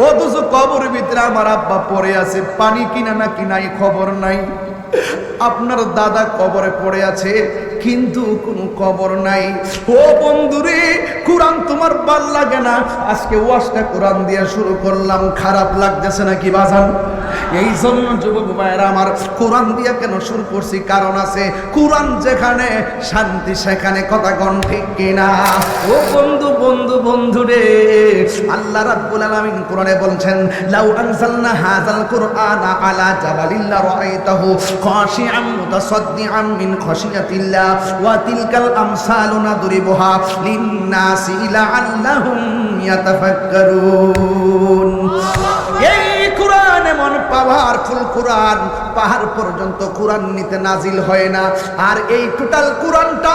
অথচ কবরের ভিতরে আমার আব্বা পড়ে আছে, পানি কিনা না কিনাই খবর নাই। আপনার দাদা কবরে পড়ে আছে, কিন্তু কোনো কবর নাই। ও বন্ধুরে, কোরআন তোমার ভাল লাগে না? আজকে ওয়াজটা কোরআন দিয়ে শুরু করলাম, খারাপ লাগতেছে নাকি বাজান? এই জন্য যুবক ভাইয়েরা আমার, কোরআন দিয়ে কেন শুরু করছি? কারণ আছে, কোরআন যেখানে শান্তি সেখানে, কথা কোন ঠিক কিনা? ও বন্ধু বন্ধু বন্ধু রে, আল্লাহ রাব্বুল আলামিন কোরআনে বলছেন, লাউ আনজালনা হাযাল কুরআনা আলা জাবালিন লারাআইতাহু খাশিআম মুতাসাদ্দিআন মিন খাশিয়াতিল্লাহ ওয়া তিলকাল আমসালু নাদরিবুহা লিন-নাসি লাআল্লাহুম ইয়াতাফাক্কারুন। এই কোরআন এমন পাওয়ারফুল কোরআন, পাহাড় পর্যন্ত কোরআন নিতে নাজিল হয় না। আর এই টোটাল কোরআনটা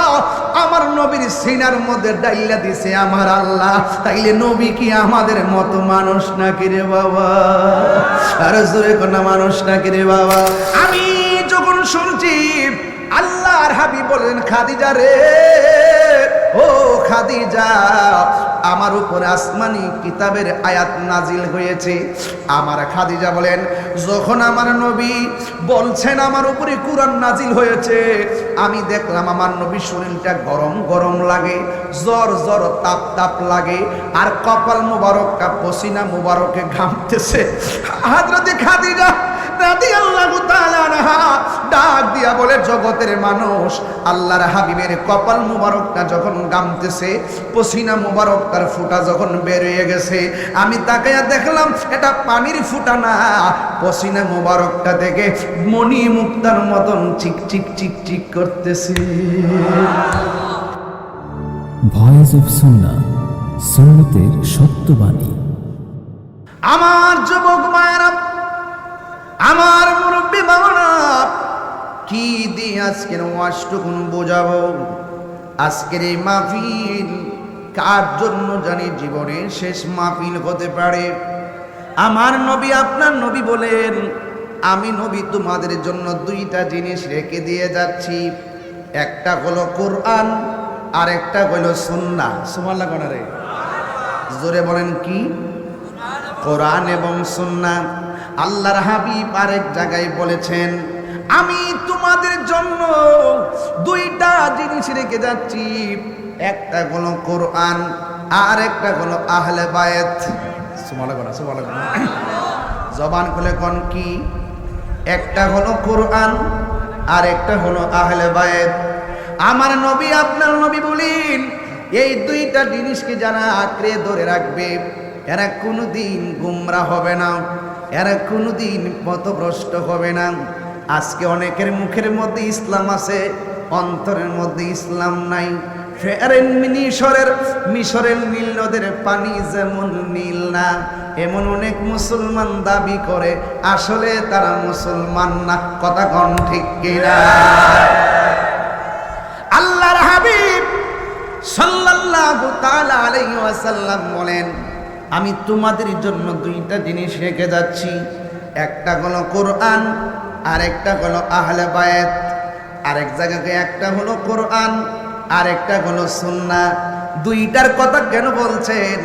আমার নবীর সিনার মধ্যে ডাইলা দিছে আমার আল্লাহ। তাইলে নবী কি আমাদের মতো মানুষ নাকি রে বাবা? আর জোরে কোন মানুষ নাকি রে বাবা? আমি যখন শুনছি আল্লাহর হাবিব বলেন, খাদিজা রে, ও খাদিজা, আমার উপরে আসমানি কিতাবের আয়াত নাজিল হয়েছে। আমার খাদিজা বলেন, যখন আমার নবী বলছেন আমার উপরে কোরআন নাজিল হয়েছে, আমি দেখলাম আমার নবীর শরীরটা গরম গরম লাগে, জ্বর জ্বর তাপ তাপ লাগে, আর কপাল মুবারকটা পসিনা মুবারকে ঘামতেছে। হযরত খাদিজা রাদিয়াল্লাহু তাআলা আনহা ডাক দিয়া বলে, জগতের মানুষ, আল্লাহর হাবিবের কপাল মুবারকটা যখন ঘামতেছে, পসিনা মুবারক তার ফুটা যখন বের হয়ে গেছে, আমি তাকায়া দেখলাম এটা পানির ফুটা না, পসিনা মুবারকটা থেকে মণি মুক্তার মতন চিক চিক চিক চিক করতেছে। ভয়েস অফ সুন্নাহ, সুন্নতের সত্যবাণী। আমার যুবক মায়েরা, আমার মুরব্বী বাবারা, কি দিয়ে আজকের ওয়াজটুকুন বোঝাবো? আজকের এই মাহফিল কার জন্য জানি জীবনের শেষ মাহফিল হতে পারে। আমার নবী, আপনার নবী বলেন, আমি নবী তোমাদের জন্য দুইটা জিনিস রেখে দিয়ে যাচ্ছি, একটা হলো কোরআন আর একটা হলো সুন্নাহ। সুবহানাল্লাহ কোন রে? জোরে বলেন কি? কোরআন এবং সুন্নাহ। আল্লাহর হাবিব আরেক জায়গায় বলেছেন, আমি তোমাদের জন্য দুইটা জিনিস রেখে যাচ্ছি, একটা হলো কোরআন আর একটা হলো আহলে বায়াত। সুবহানাল্লাহ সুবহানাল্লাহ, জবান খুলে কোন কি? একটা হলো কোরআন আর একটা হলো আহলে বায়াত। আমার নবী, আপনার নবী বলেন, এই দুইটা জিনিসকে যারা আঁকড়ে ধরে রাখবে, এরা কোনোদিন গুমরাহ হবে না, এরা কোনোদিন পথভ্রষ্ট হবে না। আজকে অনেকের মুখের মধ্যে ইসলাম আছে, অন্তরের মধ্যে ইসলাম নাই। মিশরের নীল নদের পানি যেমন নীল না, এমন অনেক মুসলমান দাবি করে, আসলে তারা মুসলমান না। কথা কোন ঠিক কিনা? আল্লাহর হাবিব সাল্লাল্লাহু তাআলা আলাইহি ওয়াসাল্লাম বলেন, আমি তোমাদের জন্য দুইটা জিনিস রেখে যাচ্ছি, একটা হলো কোরআন আর একটা হলো আহলে বায়াত। আরেক জায়গায় একটা হলো কোরআন আর একটা হলো সুন্নাহ। দুইটার কথা কেন বলছেন?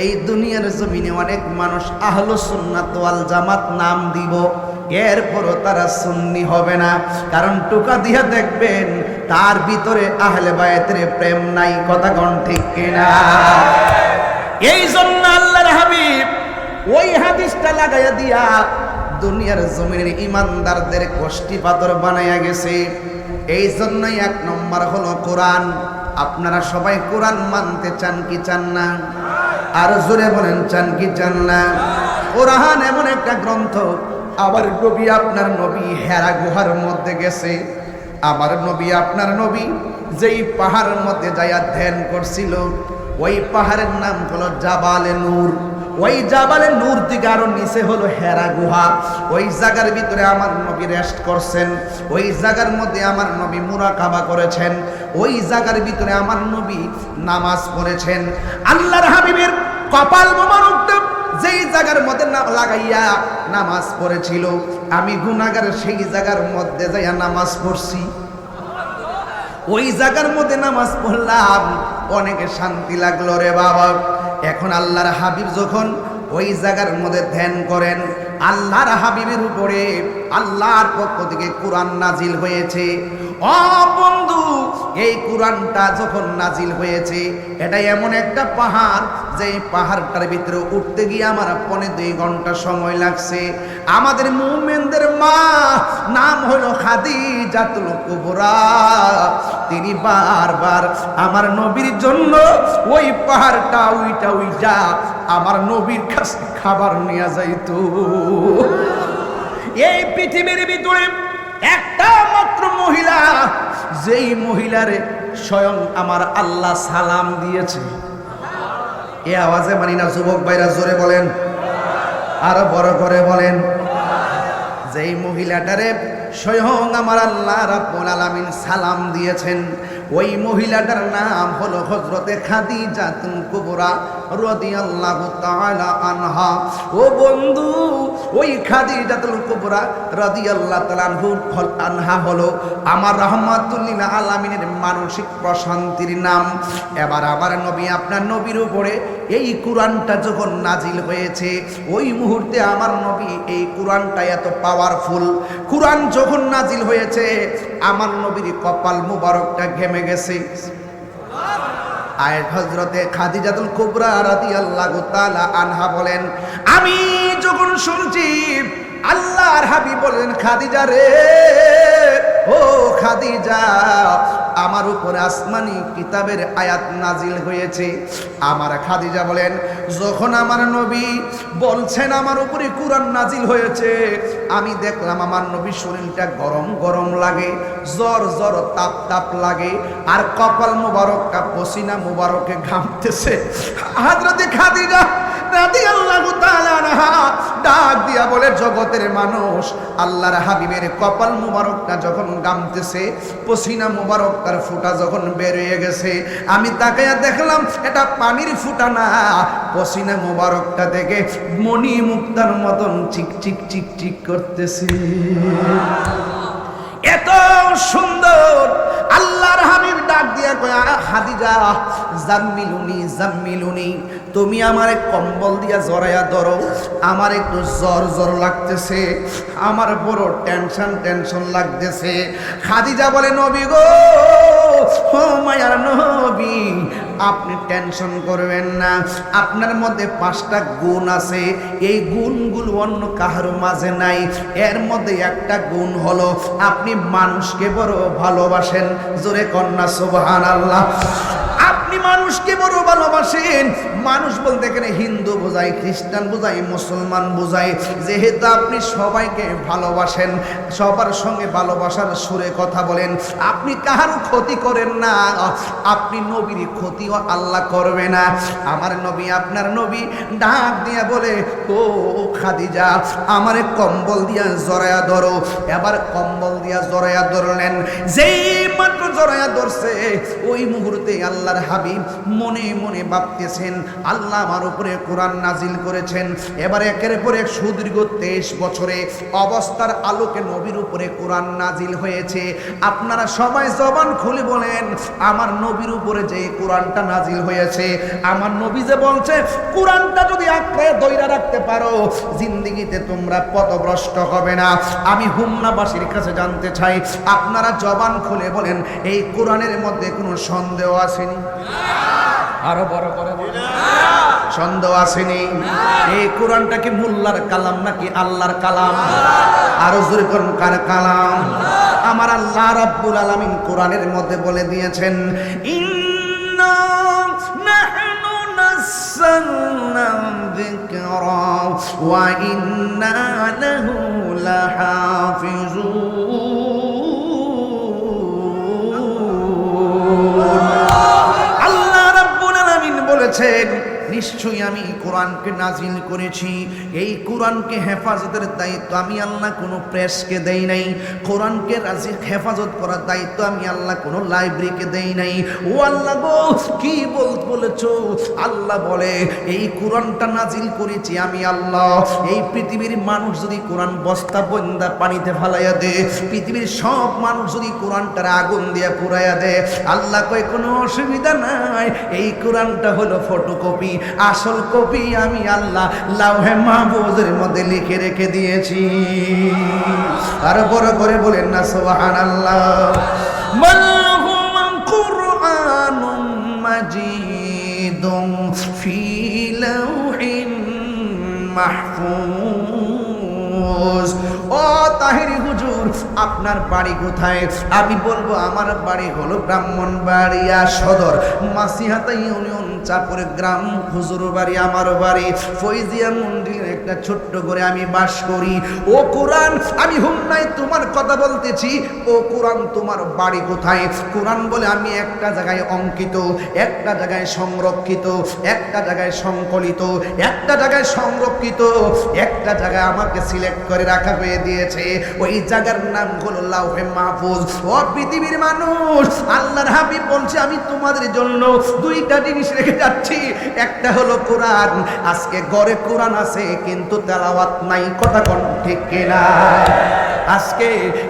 এই দুনিয়ার জমিনে অনেক মানুষ আহলুস সুন্নাত ওয়াল জামাত নাম দিব, এরপরও তারা সুন্নি হবে না। কারণ টুকা দিয়া দেখবেন তার ভিতরে আহলে বায়াতের প্রেম নাই। কথা কোন ঠিক কিনা? এই জন্য আল্লাহর হাবিব ওই হাদিসটা লাগাইয়া দিয়া দুনিয়ার জমিনের ইমানদারদের কষ্টি পাথর বানাইয়া গেছে। এই জন্যই এক নম্বর হলো কোরআন। আপনারা সবাই কোরআন মানতে চান কি চান না? আর জোরে বলেন, চান কি চান না? কোরআন এমন একটা গ্রন্থ, আমার নবী আপনার নবী হেরা গুহার মধ্যে গেছে। আমার নবী আপনার নবী যেই পাহাড়ের মধ্যে যাইয়া ধ্যান করছিল, ওই পাহাড়ের নাম হলো জাবালে নূর। ওই জাবালে নূর থেকে আরো নিচে হলো হেরা গুহা। ওই জায়গার ভিতরে আমার নবী রেস্ট করছেন, ওই জায়গার মধ্যে আমার নবী মুরাকাবা করেছেন, ওই জায়গার ভিতরে আমার নবী নামাজ পড়েছেন। আল্লাহর হাবিবের কপাল মোবারকটা যেই জায়গার মধ্যে লাগাইয়া নামাজ পড়েছিল, আমি গুনাহগার সেই জায়গার মধ্যে যাইয়া নামাজ পড়ছি। ওই জায়গার মধ্যে নামাজ পড়লাম, অনেক শান্তি লাগলো রে বাবা। এখন আল্লাহর হাবিব যখন ওই জায়গার মধ্যে ধ্যান করেন। আল্লাহর হাবিবের উপরে আল্লাহর পক্ষ থেকে কোরআন নাজিল হয়েছে। ও বন্ধু, এই কোরআনটা যখন নাজিল হয়েছে, এটা এমন একটা পাহাড়, যে পাহাড়টার ভিতরে উঠতে গিয়ে আমার 2.5 ঘন্টা সময় লাগছে। আমাদের মুমিনদের মা নাম হলো খাদিজাতুল কুবরা, তিনি বারবার আমার নবীর জন্য ওই পাহাড়টা উইটা আমার নবীর কাছে খাবার নিয়ে যাইতো। এই পৃথিবীর ভিতরে একটা মাত্র মহিলা, যেই মহিলারে স্বয়ং আমার আল্লাহ সালাম দিয়েছে। এ আওয়াজে মানি না যুবক ভাইরা, জোরে বলেন, আরো বড় করে বলেন। যেই মহিলাটারে স্বয়ং আমার আল্লাহ রাব্বুল আলামিন সালাম দিয়েছেন, ওই মহিলাটার নাম হলো হযরতে খাদিজাতুল কুবরা রাদিয়াল্লাহু তাআলা আনহা। ও বন্ধু, ওই খাদিজাতুল কুবরা রাদিয়াল্লাহু তাআলা আনহা হলো আমার রাহমাতুল লিল আলামিনের মানসিক প্রশান্তির নাম। এবার আমার নবী, আপনার নবীর উপরে এই কোরআনটা যখন নাজিল হয়েছে, ওই মুহূর্তে আমার নবী, এই কোরআনটা এত পাওয়ারফুল। কোরআন যখন নাজিল হয়েছে, আমার নবীর কপাল মুবারকটা ঘেমে গেছে। আয়ের হযরতে খাদিজাতুল কুবরা রাদিয়াল্লাহু তাআলা আনহা বলেন, আমি যখন শুনছি আল্লাহর হাবিব বলেন, খাদিজা রে, ও খাদিজা, আমার উপরে আসমানি কিতাবের আয়াত নাজিল হয়েছে। আমার খাদিজা বলেন, যখন আমার নবী বলছেন আমার উপরে কোরআন নাজিল হয়েছে, আমি দেখলাম আমার নবীর শরীরটা গরম গরম লাগে, জ্বর জ্বর তাপ তাপ লাগে, আর কপাল মুবারকটা পসিনা মুবারকে ঘামতেছে। হযরতে খাদিজা রাদিয়াল্লাহু তাআলা আনহা ডাক দিয়া বলে, জগতের মানুষ, আল্লাহর হাবিবের কপাল মুবারকটা যখন ঘামতেছে, পসিনা মুবারকটার ফুটা যখন বের হয়ে গেছে, আমি তাকায়া দেখলাম এটা পানির ফুটা না, পসিনা মুবারকটা থেকে মণি মুক্তার মতন চিক চিক চিক চিক করতেছে। এত সুন্দর আল্লাহর হাবিব ডাক দিয়া কয়, খাদিজা, জাম্মিলুনি জাম্মিলুনি, তুমি আমার কম্বল দিয়া জড়াইয়া ধরো, আমার একটু জ্বর জ্বর লাগতেছে, আমার বড় টেনশন টেনশন লাগতেছে। খাদিজা বলে, নবী গো, ও মায়ার নবী, আপনি টেনশন করবেন না, আপনার মধ্যে 5টা গুণ আছে, এই গুণগুলো অন্য কারো মাঝে নাই। এর মধ্যে একটা গুণ হলো আপনি মানুষকে বড় ভালোবাসেন। জোরে কন্যা সুবহানাল্লাহ। আপনি মানুষকে বড় ভালোবাসেন। মানুষ বলতে এখানে হিন্দু বোঝায়, খ্রিস্টান বোঝায়, মুসলমান বোঝায়। যেহেতু আপনি সবাইকে ভালোবাসেন, সবার সঙ্গে ভালোবাসার সুরে কথা বলেন, আপনি কারো ক্ষতি করেন না, আপনি নবীর ক্ষতিও আল্লাহ করবে না। আমার নবী, আপনার নবী ডাক দিয়া বলে, ও খাদিজা, আমারে কম্বল দিয়া জড়ায়া ধরো। এবার কম্বল দিয়া জড়ায়া ধরলেন। যেই মাত্র জড়ায়া ধরছে, ওই মুহূর্তে আল্লাহর হাবিব মনে মনে ভাবতেছেন, আল্লাহ আমার উপরে কোরআন নাজিল করেছেন। এবার একের পর এক সুদীর্ঘ 23 বছরে অবস্থার আলোকে নবীর উপরে কোরআন নাজিল হয়েছে। আপনারা সবাই জবান খুলে বলেন, আমার নবীর উপরে যে কোরআনটা নাজিল হয়েছে, আমার নবী যে বলছে, কোরআনটা যদি আঁকড়ে ধইরা রাখতে পারো, জিন্দেগিতে তোমরা পথভ্রষ্ট হবে না। আমি হুমনাবাসীর কাছে জানতে চাই, আপনারা জবান খুলে বলেন, এই কোরআনের মধ্যে কোনো সন্দেহ আসেনি? আরো বড় করে বলেন, সন্দেহ আসেনি? এই কোরআনটা কি মোল্লার কালাম নাকি আল্লাহর কালাম? আরো জোরে করুন, কার কালাম? আমার আল্লাহ রাব্বুল আলামিন কোরআনের মধ্যে বলে দিয়েছেন, ইন্না নাহনু নাযালনা যিকরা ওয়া ইন্না লাহু লাহাফিজুন। আল্লাহ রাব্বুল আলামিন বলেছেন, নিশ্চয়ই আমি কোরআনকে নাজিল করেছি, এই কোরআনকে হেফাজতের দায়িত্ব আমি আল্লাহ কোনো প্রেসকে দেই নাই, কোরআনকে হেফাজত করার দায়িত্ব আমি আল্লাহ কোনো লাইব্রেরিকে দেই নাই। ও আল্লাহ গো, কি বলেছো? আল্লাহ বলে, এই কোরআনটা নাজিল করেছি আমি আল্লাহ। এই পৃথিবীর মানুষ যদি কোরআন বস্তা বন্দা পানিতে ফালাইয়া দে, পৃথিবীর সব মানুষ যদি কোরআনটার আগুন দিয়ে পুরাইয়া দে, আল্লাহ কয় কোনো অসুবিধা নাই, এই কোরআনটা হলো ফটোকপি, আসল কপি আমি আল্লাহ লাউহে মাহফুজের মধ্যে লিখে রেখে দিয়েছি। আর বড় করে বলেন না সুবহানাল্লাহ। মালহুম কুরআনুম মাজিদুম ফি লাউহিন মাহফুজ। ও তাহেরি হুজুর, আপনার বাড়ি কোথায়? আমি বলবো আমার বাড়ি হলো ব্রাহ্মণবাড়িয়া সদর মাসিহাতা ইউনিয়ন চাপুর গ্রাম। হুজুর বাড়ি আমার বাড়ি ফৈজিয়া মন্দিরের একটা ছোট্ট করে আমি বাস করি। ও কোরআন, আমি হুন্নায় তোমার কথা বলতেছি। ও কোরআন, তোমার বাড়ি কোথায়? কোরআন বলে আমি একটা জায়গায় অঙ্কিত, একটা জায়গায় সংরক্ষিত, একটা জায়গায় সংকলিত, একটা জায়গায় সংরক্ষিত, একটা জায়গায় আমাকে সিলেক্ট করে রাখা হয়ে দিয়েছে। ওই জায়গার নাম হলো লাউহে মাহফুজ। ও পৃথিবীর মানুষ, আল্লাহর হাবিব বলছে আমি তোমাদের জন্য দুইটা জিনিস রেখে যাচ্ছি। একটা হলো কোরআন। আজকে ঘরে কোরআন আছে কিন্তু তেলাওয়াত নাই, কথা কোন ঠিক কিনা? আজকে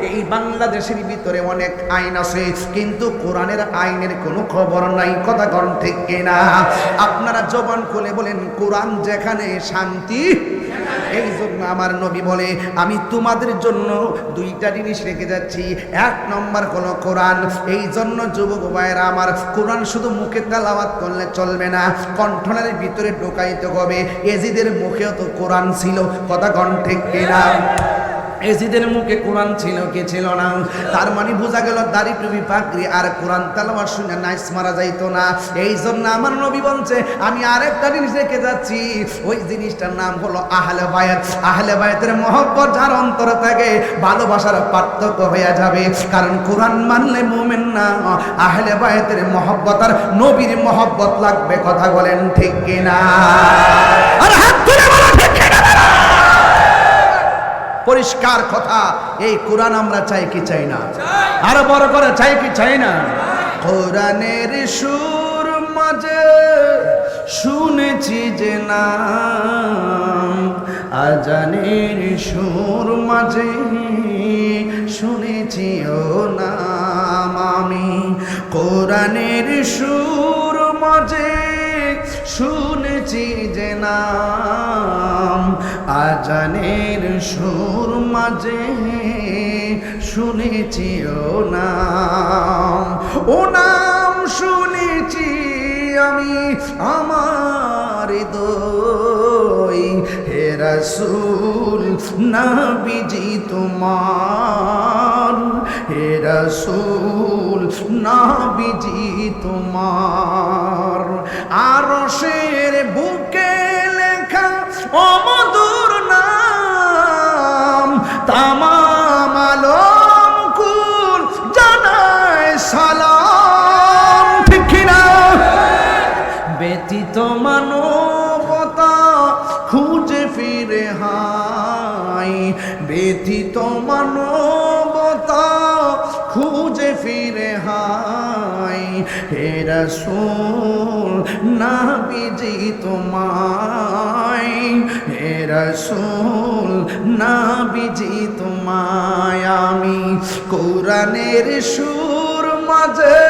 এই বাংলাদেশের ভিতরে অনেক আইন আছে কিন্তু কোরআনের আইনের কোনো খবর নাই, কথা কোন ঠিক কিনা? আপনারা জবান খুলে বলেন কোরআন যেখানে শান্তি। এই জন্য আমার নবী বলে আমি তোমাদের জন্য দুইটা জিনিস রেখে যাচ্ছি। এক নম্বর হলো কোরআন। এই জন্য যুবক ভাইয়েরা আমার, কোরআন শুধু মুখে তেলাওয়াত করলে চলবে না, কণ্ঠনার ভিতরে ঢোকাইতে হবে। এজিদের মুখেও তো কোরআন ছিল, কথা কোন ঠিক কিনা? এজিদের মুখে কোরআন ছিল কি ছিল না? তার মানে বোঝা গেল দাড়ি টুপি পাগড়ি আর কোরআন তেলাওয়াত শুনে নাইস মারা যাইতো না। এই জন্য আমার নবী বলছে আমি আরেকটা জিনিস রেখে যাচ্ছি। ওই জিনিসটার নাম হলো আহলে বায়াত। আহলে বায়াতের মহব্বত যার অন্তরে থাকে ভালোবাসার পার্থক্য হয়ে যাবে। কারণ কোরআন মানলে মুমিন না, আহলে বায়াতের মহব্বত আর নবীর মহব্বত লাগবে, কথা বলেন ঠিক কিনা? আর হাত তুলে বলো ঠিক কিনা? পরিষ্কার কথা, এই কোরআন আমরা চাই কি চাই না? আরো বড় করে চাই কি চাই না? কোরআনের সুর মাঝে শুনেছি যে নাম, আজানের সুর মাঝে শুনেছি ও নাম। আমি কোরআনের সুর মাঝে শুনেছি যে নাম, আজানের সুর মাঝে শুনেছি ও নাম। ও নাম শুনেছি আমি আমার দই, হে রাসূল নবীজি তোমার, হে রাসূল নবীজি তোমার। আরশের বুকে লেখা ও মধুর নাম, তামাম আলম কুল জানায় সালাম, ঠিক কিনা? ব্যতীত মানবতা খুঁজে ফিরে হাই, ব্যতীত মানবতা খুঁজে ফিরে হাই, হে রাসূল নবীজি তোমায়, হে রাসূল নবীজি তোমায়। আমি কোরআনের সুর মাঝে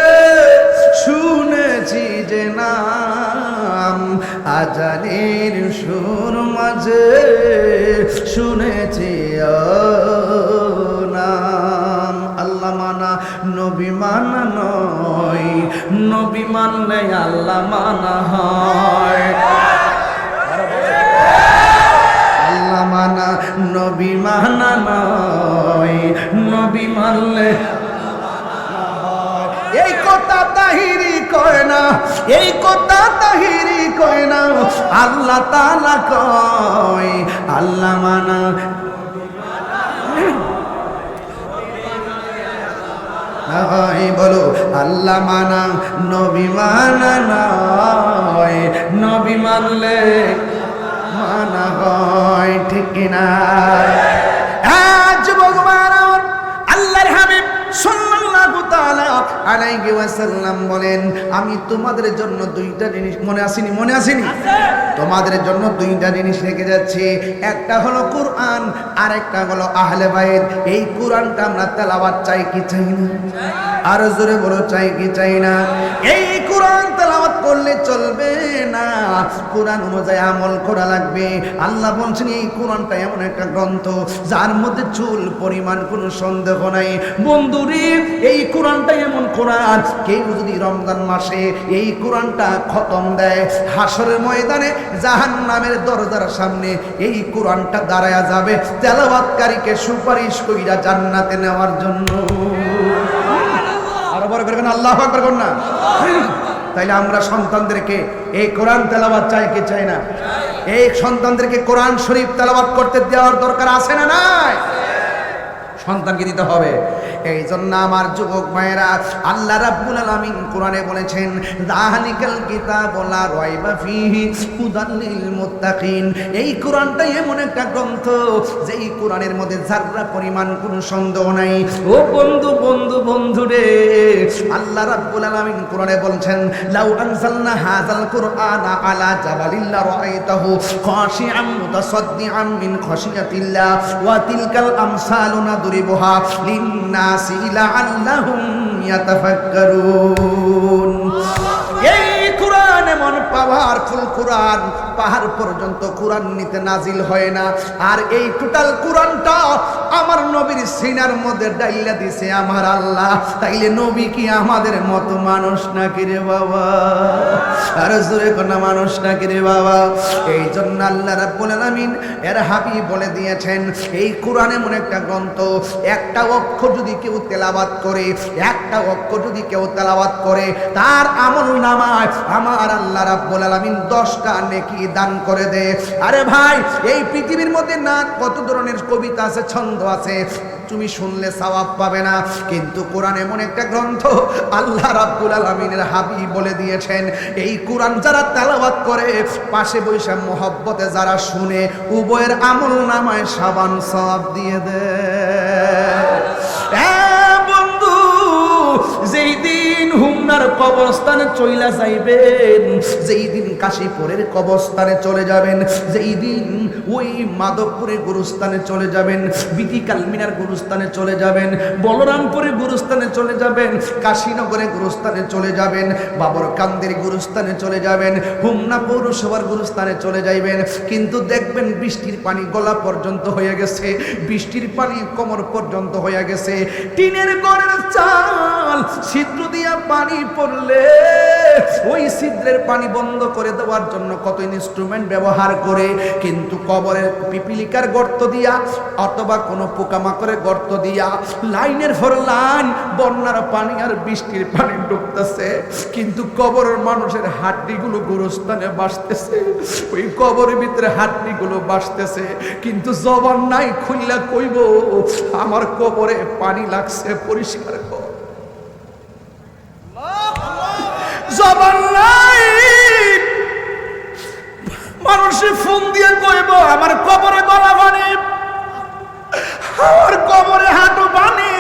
শুনেছি যে নাম, আজানের সুর মাঝে শুনেছি নাম। আল্লাহ মানা নবী মানা নয়, নবী মানলে আল্লাহ মানা হয়। আল্লাহ মানা নবী মানা নয়, নবী মানলে এই কথা তাহিরি কয় না, এই কথা তাহিরি কয় না, আল্লাহ তাআলা কয় আল্লাহ মানা নয়। বলো আল্লাহ মানা নবী মানা নয়, নবী মানলে মানা হয়, ঠিক কিনা? আজ ভগবান আল্লাহর হাবিব সাল্লাল্লাহু সাল্লাল্লাহু তাআলা আলাইহি ওয়াসাল্লাম বলেন, আমি তোমাদের জন্য দুইটা জিনিস মনে আসেনি তোমাদের জন্য দুইটা জিনিস রেখে যাচ্ছি। একটা হলো কোরআন, আর একটা হলো আহলে বাইত। এই কোরআনটা আমরা তেলাওয়াত চাই কি চাই না? আর জোরে বলো, চাই কি চাই না? এই কোরআন তেলাওয়াত করলে চলবে না, কোরআন অনুযায়ী আমল করা লাগবে। আল্লাহ বলছেন এই কোরআনটা এমন একটা গ্রন্থ যার মধ্যে চুল পরিমাণ কোনো সন্দেহ নাই। বন্ধুরে, এই কোরআনটা এমন কোরআন, কেউ যদি রমজান মাসে এই কোরআনটা খতম দেয়, হাসরের ময়দানে জাহান্নামের দরজার সামনে এই কোরআনটা দাঁড়ায়া যাবে তেলাওয়াতকারীকে সুপারিশ কইরা জান্নাতে নেওয়ার জন্য। আরো বড় করে আল্লাহু আকবার করুন না। তাইলে আমরা সন্তানদেরকে এই কোরআন তেলাওয়াত চাই কি চাই না? এই সন্তানদেরকে কোরআন শরীফ তেলাওয়াত করতে দেওয়ার দরকার আছে না নাই? সন্তানকে দিতে হবে। এই জন্য আমার যুবক ভাইয়েরা, আল্লাহ রাব্বুল আলামিন কোরআনে বলেছেন, যালিকাল কিতাবু লা রাইবা ফীহি হুদাল লিল মুত্তাকিন। এই কোরআনটা এমন একটা গ্রন্থ যেই কোরআনের মধ্যে যাররা পরিমাণ কোনো সন্দেহ নাই। ও বন্ধু রে, আল্লাহ রাব্বুল আলামিন কোরআনে বলছেন, লাউ আনজালনা হাযাল কুরআনা আলা জাবালিন লা রাআইতাহু খাশিআম মুতাসাদ্দিআম মিন খাশিয়াতিল্লাহ ওয়া তিলকাল আমসালু নাদরিবুহা লিন্নাস লাআল্লাহুম ইয়াতাফাক্কারুন। এই কোরআন এমন পাওয়ারফুল কোরআন, পাহাড় পর্যন্ত কোরআন নিতে নাজিল হয় না। আর এই টোটাল কোরআনটা আমার নবীর সিনার মধ্যে ডাইলা দিছে আমার আল্লাহ। তাইলে নবী কি আমাদের মতো মানুষ নাকি রে বাবা? আর জোরে কোনা মানুষ নাকি রে বাবা? এই জন্য আল্লাহ রাব্বুল আলামিন এর হাবিব বলে দিয়েছেন, এই কোরআন এমন একটা গ্রন্থ, একটা অক্ষর যদি কেউ তেলাওয়াত করে, একটা অক্ষর যদি কেউ তেলাওয়াত করে, তার আমল নামায় আমার আল্লাহ রাব্বুল আলামিন 10টা নেকি দান করে দেয়। আরে ভাই, এই পৃথিবীর মধ্যে না কত ধরনের কবিতা আছে, ছন্দ আছে, তুমি শুনলে সওয়াব পাবে না। কিন্তু কোরআন এমন একটা গ্রন্থ, আল্লাহ রাব্বুল আলামিনের হাবিব বলে দিয়েছেন, এই কোরআন যারা তেলাওয়াত করে, পাশে বসে মহব্বতে যারা শুনে, উভয়ের আমল নামায় সাবান সওয়াব দিয়ে দেয়। বন্ধু, যেই দিন হুমনার কবরস্থানে চইলা যাইবেন, যেই দিন কাশীপুরের কবরস্থানে চলে যাবেন, যেই দিন ওই মাধবপুরের গুরুস্থানে চলে যাবেন, বিটি কালমিনার গুরুস্থানে চলে যাবেন, বলরামপুরের গুরুস্থানে চলে যাবেন, কাশীনগরের গুরুস্থানে চলে যাবেন, বাবরকান্দির গুরুস্থানে চলে যাবেন, হুমনা পৌরসভার গুরুস্থানে চলে যাইবেন, কিন্তু দেখবেন বৃষ্টির পানি গলা পর্যন্ত হয়ে গেছে, বৃষ্টির পানি কোমর পর্যন্ত হয়ে গেছে। টিনের ঘরের চাল ছিদ্র দিয়া পানি পড়লে ওই ছিদ্রের পানি বন্ধ করে দেওয়ার জন্য কত ইনস্ট্রুমেন্ট ব্যবহার করে, কিন্তু কবরের পিপিলিকার গর্ত দিয়া অথবা কোনো পোকামাকড়ের গর্ত দিয়া লাইনের পর লাইন বন্যার পানি আর বৃষ্টির পানি ঢুকতেছে, কিন্তু কবরের মানুষের হাড্ডিগুলো গোরস্থানে বাসতেছে, ওই কবরের ভিতরে হাড্ডিগুলো বাসতেছে, কিন্তু জবান নাই খুইলা কইব আমার কবরে পানি লাগছে, পরিষ্কার কর। জবান নাই, মানুষে ফোন দিয়ে কইব আমার কবরে গলা পানি, আমার কবরে হাঁটু পানি,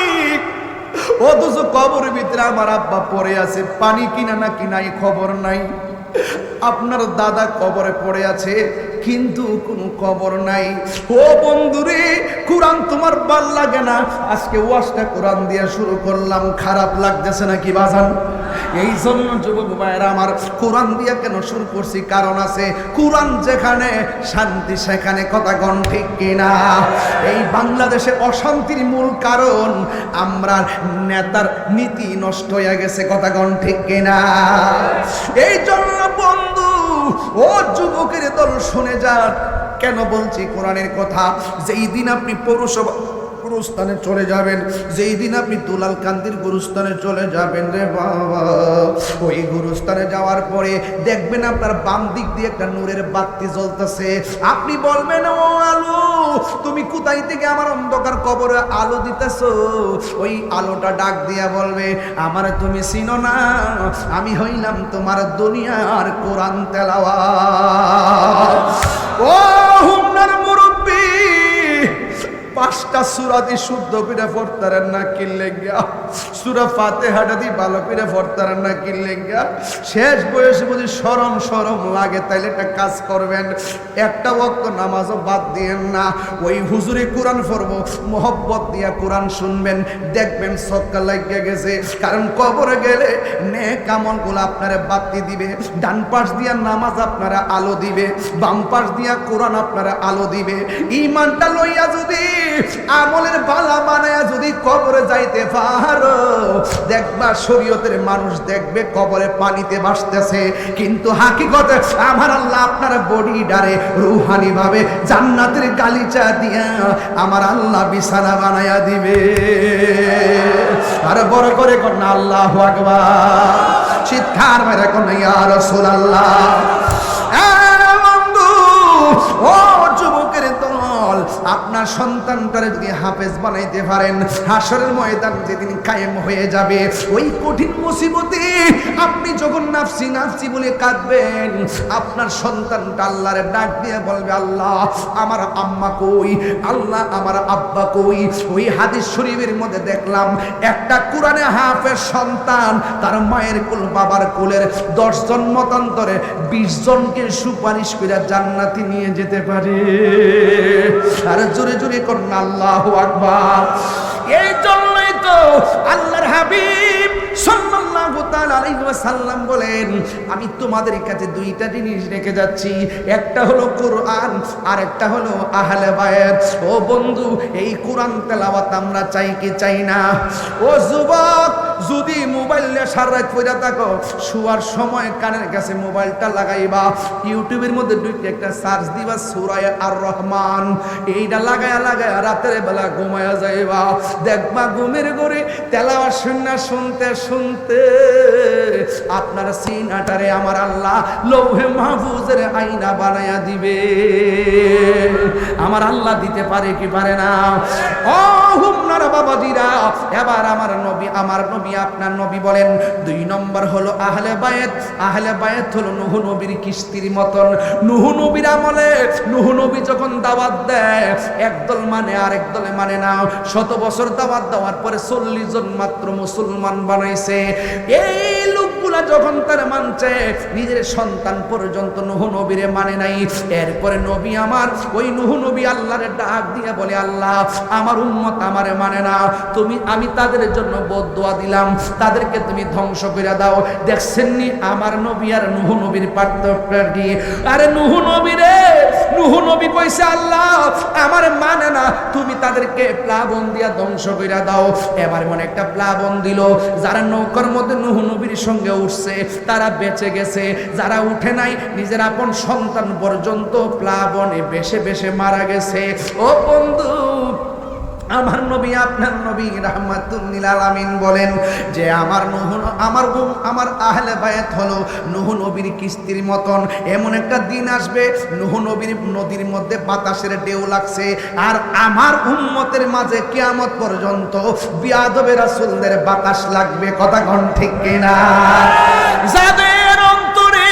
অথচ কবরের ভিতরে আমার আব্বা পড়ে আছে, পানি কিনা না কিনাই খবর নাই। আপনার দাদা কবরে পড়ে আছে, কিন্তু কোনো খবর নাই। ও বন্ধুরে, কোরআন তোমার ভাল লাগে না? আজকে ওয়াজটা কোরআন দিয়ে শুরু করলাম, খারাপ লাগতেছে নাকি বাজান? এই জন্য যুবক ভাইয়েরা আমার, কোরআন দিয়ে কেন শুরু করছি? কারণ আছে, কোরআন যেখানে শান্তি সেখানে, কথা কোন ঠিক কিনা? এই বাংলাদেশে অশান্তির মূল কারণ আমরা নেতার নীতি নষ্ট হয়ে গেছে, কথা কোন ঠিক কিনা? এই জন্য বন্ধু, ও যুবকের দল শুনে যান, কেন বলছি কোরআনের কথা? যেই দিন আপনি পৌরসভা গুরুস্থানে চলে যাবেন, যেই দিন আপনি দুলাল কান্দির গুরুস্থানে চলে যাবেন রে বাবা, ওই গুরুস্থানে যাওয়ার পরে দেখবেন আপনার বাম দিক দিয়ে একটা নূরের বাতি জ্বলতেছে। আপনি বলবেন, ও আলো, তুমি কোথায় থেকে আমার অন্ধকার কবরে আলো দিতেছো? ওই আলোটা ডাক দিয়া বলবে, আমার তুমি চিনো না, আমি হইলাম তোমার দুনিয়ার কোরআন তেলাওয়াত। ও হুমনার মুরব্বী, 5টা সূরা দিয়ে শুদ্ধ করে পড়তারেন না কি লেগা? সূরা ফাতিহাটা দিয়ে ভালো করে পড়তারেন না কি লেগা? শেষ বয়সে যদি শরম লাগে তাইলে একটা কাজ করবেন, একটা ওয়াক্ত নামাজও বাদ দিয়েন না। ওই হুজুরে কোরআন পড়বো, মোহব্বত দিয়া কোরআন শুনবেন, দেখবেন সক্কা লাগিয়ে গেছে। কারণ কবরে গেলে নেক আমলগুলো আপনারা বাতি দিবে। ডান পাশ দিয়া নামাজ আপনারা আলো দিবে, বাম পাশ দিয়া কোরআন আপনারা আলো দিবে। ঈমানটা লইয়া যদি আমলের বালা বানায়া যদি কবরে যাইতে পারো, দেখবা শরীয়তের মানুষ দেখবে কবরে পানিতে ভাসতেছে, কিন্তু হাকিকতে আমার আল্লাহ আপনার বডি ডারে রুহানি ভাবে জান্নাতের গালিচা দিয়া আমার আল্লাহ বিছানা বানায়া দিবে। আর বড় করে কোন আল্লাহু আকবার, চিৎকার মেরে কোন ইয়া রাসূলুল্লাহ। ও যুবকের দল, আপনার সন্তানটারে যদি হাফেজ বানাইতে পারেন, হাসরের ময়দান যেদিন কায়েম হয়ে যাবে, ওই কঠিন মুসিবতে আপনি যখন নাফসি নাফসি বলে কাঁদবেন, আপনার সন্তানটা আল্লাহরে ডাক দিয়ে বলবে, আল্লাহ আমার আম্মা কই, আল্লাহ আমার আব্বা কই। ওই হাদিস শরীফের মধ্যে দেখলাম একটা কোরআনে হাফেজ সন্তান তার মায়ের কোল বাবার কোলের 10 জন মতান্তরে 20 জনকে সুপারিশ করে জান্নাতে নিয়ে যেতে পারে। আর জোরে জোরে করুন আল্লাহু আকবার। এই জন্যই তো আল্লাহর হাবিব সাল্লাল্লাহু তাআলা আলাইহি ওয়াসাল্লাম বলেন, আমি তোমাদের কাছে 2টা জিনিস রেখে যাচ্ছি, একটা হলো কোরআন আর একটা হলো আহলে বায়াত। ও বন্ধু, এই কোরআন তেলাওয়াত আমরা চাই কি চাই না? ও যুবক, যদি মোবাইলে সারা রাত পড়ে থাকো, শোয়ার সময় কানের কাছে মোবাইলটা লাগাইবা, ইউটিউবের মধ্যে একটা সার্চ দিবা সূরা আর রহমান, এইটা লাগায়া রাতের বেলা ঘুমায়া যাইবা, দেখবা ঘুমের ঘরে তেলাওয়াত শুনতে শুনতে আপনার সিনাটারে আমার আল্লাহ লৌহে মাহফুজের আয়না বানায়া দিবে। আমার আল্লাহ দিতে পারে কি পারে না? ও হুমনার বাবাজিরা, এবার আমার নবী আপনার নবী বলেন 2 নম্বর হলো আহলে বায়াত। আহলে বায়াত হলো নূহ নবীর কিস্তির মতন। নূহ নবীর আমলে নূহ নবী যখন দাওয়াত দেয়, একদল মানে আরেক দলে মানে না। 100 বছর দাওয়াত দেওয়ার পরে 40 জন মাত্র মুসলমান বানাইছে। এই লোকগুলা যখন তার মানছে, নিজের সন্তান পর্যন্ত নূহ নবীরে মানে নাই। এরপরে নবী আমার ওই নূহ নবী আল্লাহরে ডাক দিয়ে বলে, আল্লাহ আমার উম্মত আমারে মানে না, আমি তাদের জন্য বদদুয়া দিলাম, তাদেরকে তুমি ধ্বংস করে দাও। দেখছেন নি আমার নবী আর নূহ নবীর পার্থক্য কি? আরে নূহ নবী কইছে, আল্লাহ আমার মানে না, তুমি তাদেরকে প্লাবন দিয়া ধ্বংস করে দাও। এবার মনে একটা প্লাবন দিল, যারা নৌকার মধ্যে নূহ নবীর সঙ্গে উঠছে তারা বেঁচে গেছে, যারা উঠে নাই নিজের আপন সন্তান পর্যন্ত প্লাবনে বেশে মারা গেছে। ও বন্ধু, আমার নবী আপনার নবী রাহমাতুল লিল আলামিন বলেন যে আমার আহলে বায়াত হলো নূহ নবীর কিস্তির মতন। এমন একটা দিন আসবে নূহ নবীর নদীর মধ্যে বাতাসের ঢেউ লাগছে, আর আমার উম্মতের মাঝে কিয়ামত পর্যন্ত বিয়াদবে রাসূলদের বাতাস লাগবে। কথা কোন ঠিক কিনা? যাদের অন্তরে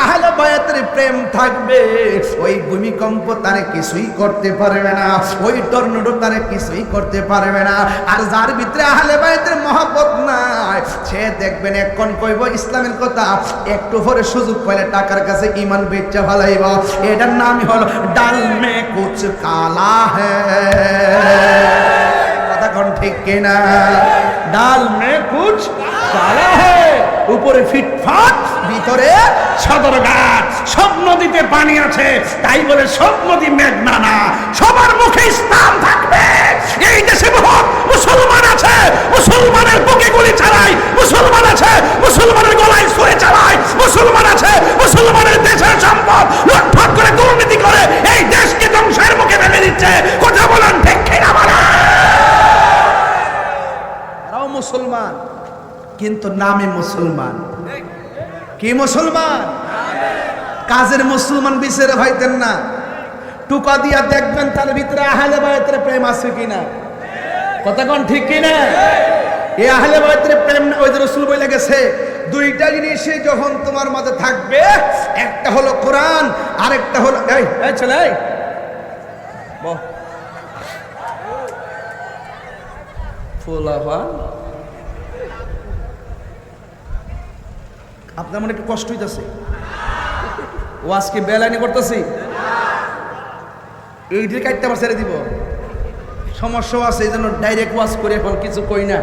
আহলে বায়াতের প্রেম থাকবে, ওই ভূমিকম্প তারে কিছুই করতে পারবে না, ওই টর্নেডো তারে কিছুই করতে পারবে না। আর যার ভিতরে আহলে বায়াতের মহব্বত নাই, সে দেখবেন এখন কইব ইসলামের কথা, একটু পরে সুযোগ পাইলে টাকার কাছে ঈমান বেচা ফেলাইব। এটার নামই হলো ডাল মে কুছ কালা হ্যায়। কথা কোন ঠিক কিনা? ডাল মে কুছ কালা হ্যায়, উপরে ফিটফাট, ভিতরে সদর ঘাট। সব নদীতে পানি আছে, তাই বলে সব নদী মেঘনা না। সবার মুখে ইসলাম থাকবে। এই দেশে বহুত মুসলমান আছে, মুসলমানের বুকে গুলি চালায়, মুসলমান আছে মুসলমানের গলায় ছুরি চালায়, মুসলমান আছে মুসলমানের দেশের সম্পদ লুটপাট করে দুর্নীতি করে এই দেশকে ধ্বংসের মুখে ফেলে দিচ্ছে। কথা বলেন ঠিক কিনা? এরাও মুসলমান, কিন্তু নামে মুসলমান। কি মুসলমান? কাজের মুসলমান বিচারে ভাইতেন না। টুকা দিয়া দেখবেন তার ভিতরে আহলে বায়াতের প্রেম আছে কিনা। কথা কোন ঠিক কিনা? এই আহলে বায়াতের প্রেম ওই যে রাসূল বলে গেছে, 2টা জিনিস যখন তোমার মাঝে থাকবে, একটা হলো কোরআন, আরেকটা হলো এই চলে পোলাপান আপনার মনে একটু কষ্ট হইতেছে ও আজকে বেলাইনি করতেছি এইটির কাটতে আমার ছেড়ে দিব সমস্যাও আছে এই জন্য ডাইরেক্ট ওয়াশ করে এখন কিছু কই না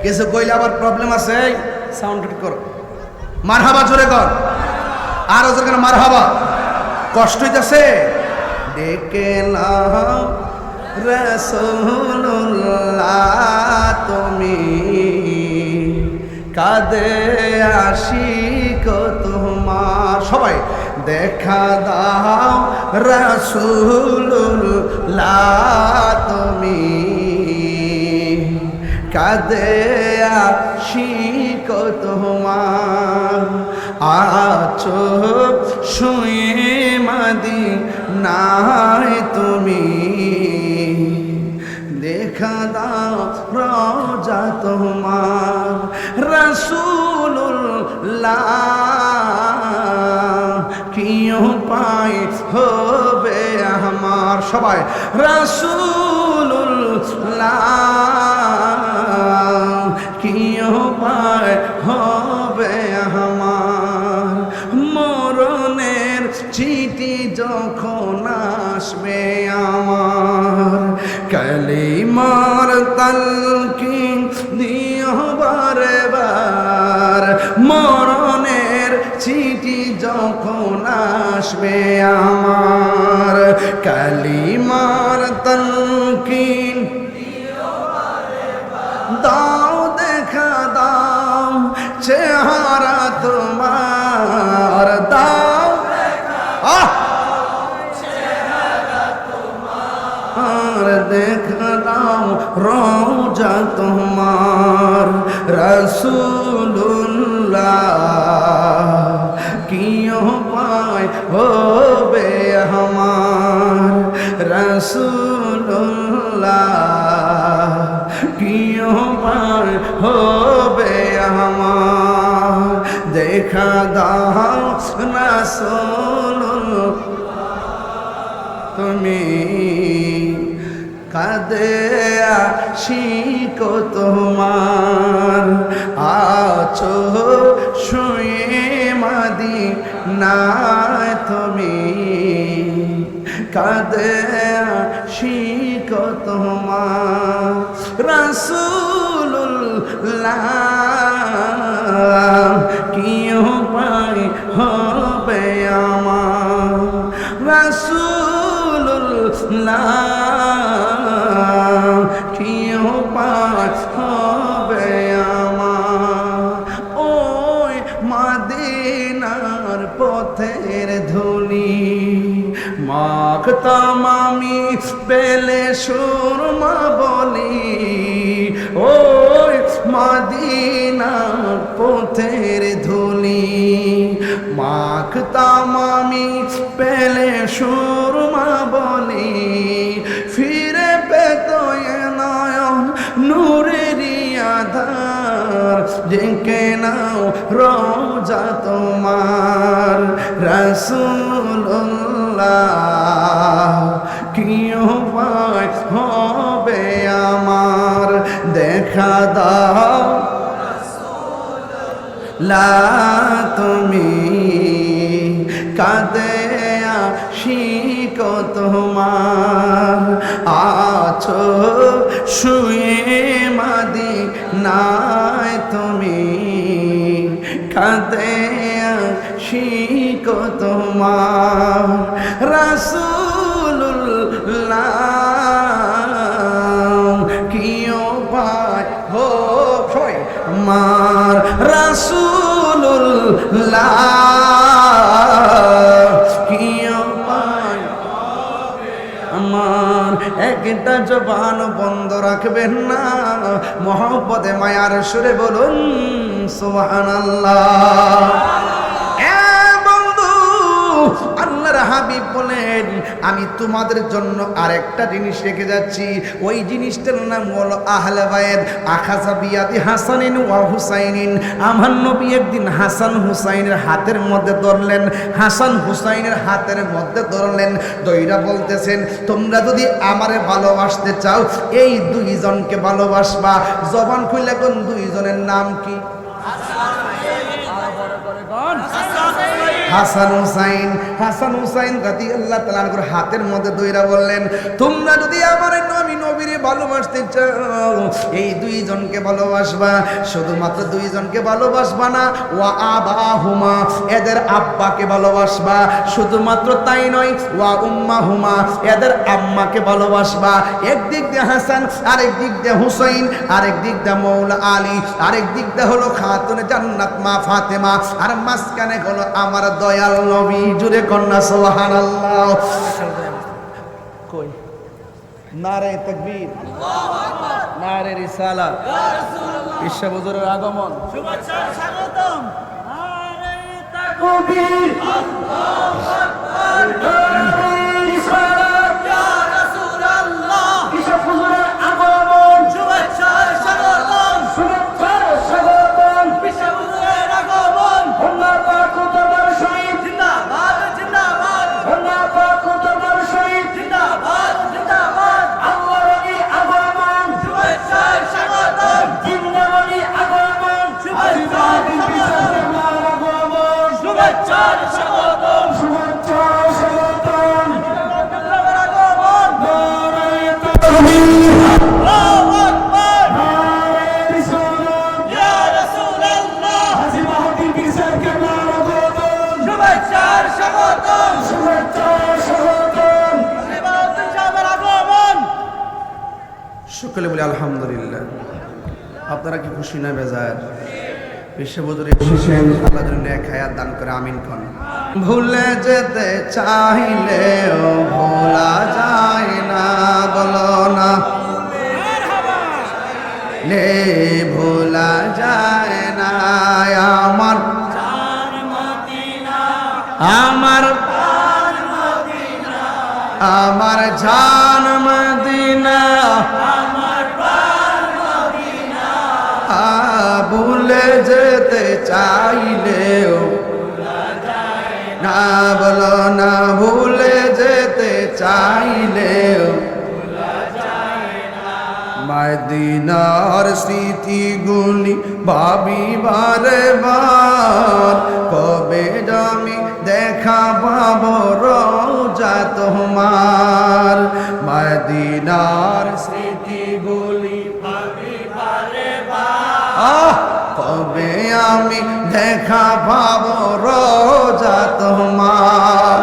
কিছু কইলে আবার প্রবলেম আছে সাউন্ড ঠিক করো মারহাবা জোরে কর আর ওদের কেন মারহাবা কষ্ট হইতেছে ডেকে নাও রাসূলুল্লাহ তুমি কাঁদে আশিক তোমার সবাই দেখা দাও রাসূলুল্লাহ তুমি কাঁদে আশিক তোমার আছো শুয়ে মদিনায় তুমি দেখা দাও রওজা তোমার রাসূলুল্লাহ কি উপায় হবে আমার সবাই রাসূলুল্লাহ কি উপায় হবে আমার মরণের চিঠি যখন আসবে আমার কালিমার তালকিন দিও বারে বার মরণের চিঠি যখন আসবে আমার কালিমার তালকিন দাও দেখা দাও চেহারা তোমার দাও আর দেখা দাও রওজা তোমার রাসূলুল্লাহ কি উপায় হবে আমার রাসূলুল্লাহ কি উপায় হবে আমার দেখা দাও রাসূলুল্লাহ তুমি কাঁদে আশিক তোমার আছো শুয়ে মদিনায় তুমি কাঁদে আশিক তোমার রাসূলুল্লাহ কি উপায় হবে আমার রাসূলুল্লাহ কি উপায় হবে আমার ওই মদিনার পথের ধুলি মাখতাম আমি পেলে সুরমা বলি ওই মদিনার পথের ধুলি মাখতাম আমি পেলে সুরমা বলি ফিরে পেত নয়ন নূরেরই আধার ডেকে নাও রওজা তোমার রাসূলুল্লাহ কি উপায় হবে আমার দেখা দাও লা তুমি কাঁদে আশিক তোমার আছো শুয়ে মদিনায় তুমি কাঁদে আশিক তোমার রাসূলুল্লাহ কি উপায় হবে আমার রাসূলুল্লাহ কি উপায় আমার একটা জবান বন্ধ রাখবেন না মহব্বতে মায়ার সুরে বলুন সুবহানাল্লাহ। আল্লাহর হাবিব বলেন আমি তোমাদের জন্য আরেকটা জিনিস রেখে যাচ্ছি। ওই জিনিসটার নাম হলো আহলে বাইত। আখাযা বিয়াদি হাসানিন ওয়া হুসাইনিন। আমার নবী একদিন হাসান হুসাইনের হাতের মধ্যে ধরলেন, হাসান হুসাইনের হাতের মধ্যে ধরলেন, দইরা বলতেছেন, তোমরা যদি আমারে ভালোবাসতে চাও এই দুইজনকে ভালোবাসবা। জবান খুলে কোন দুইজনের নাম কি? হাসান হুসাইন। হাসান হুসাইন রাদিয়াল্লাহু তাআলা আনহুর হাতের মধ্যে দইরা বললেন, তোমরা যদি আমার নবীরে ভালোবাসতে চাও এই দুইজনকে ভালোবাসবা। শুধুমাত্র দুইজনকে ভালোবাসবা না, ওয়া আবাহুমা, এদের আব্বাকে ভালোবাসবা। শুধুমাত্র তাই নয়, ওয়া উম্মাহুমা, এদের আম্মাকে ভালোবাসবা। একদিক দিয়ে হাসান, আরেক দিক দিয়ে হুসাইন, আরেক দিক দিয়ে মৌলা আলী, আরেক দিক দিয়ে হলো খাতুনে জান্নাত মা ফাতেমা, আর মাঝখানে হলো আমার দয়াল নবী। জুড়ে কন্যা সুবহানাল্লাহ। কই নারে তাকবীর, নারে রিসালাত, বিশ্ব হুজুরের আগমন, শুভেচ্ছা স্বাগতম। নারে তাকবীর, আল্লাহু আকবার, নারে রিসালাত, ইয়া রাসূলুল্লাহ, বিশ্ব হুজুরের আগমন, শুভেচ্ছা স্বাগতম, শুভেচ্ছা স্বাগতম, বিশ্ব হুজুরের আগমন। আল্লাহ পাক দরবার শরীফ জিন্দাবাদ, জিন্দাবাদ, আল্লাহ পাক দরবার শরীফ জিন্দাবাদ, জিন্দাবাদ, আল্লাহর আগমন, শুভেচ্ছা স্বাগতম, জিন্দাবাদী আগমন, শুভেচ্ছা আগমন, শুভেচ্ছা স্বাগতম, শুভেচ্ছা স্বাগতম, আগমন, নারে তাকবীর, আল্লাহু আকবার, নারে রিসালাত, ইয়া রাসূলুল্লাহ, হাজী মাহমুদ বিরসার কেবলার আগমন, শুভেচ্ছা স্বাগতম, শুভেচ্ছা স্বাগতম, ধন্যবাদ সাহেবের আগমন। সকলে বলি আলহামদুলিল্লাহ। আপনারা কি খুশি না বেজার? বিশ্ব হুজুরে খুশি, আল্লাহ যেন নেক হায়াত দান করে, আমিন কোন। ভুলে যেতে চাইলেও ভোলা যায় না, বলো না লে ভোলা যায় না। আমার আমার আমার জান মদিনা, ভুলে যেতে চাইলেও না, বলো না ভুলে যেতে চাইলেও মদিনার স্মৃতিগুলি ভাবি বারে বার, কবে আমি দেখা পাবো রোজা তোমার। মদিনার স্মৃতিগুলি ভাবি বারে বার, কবে আমি দেখা পাবো রোজা তোমার।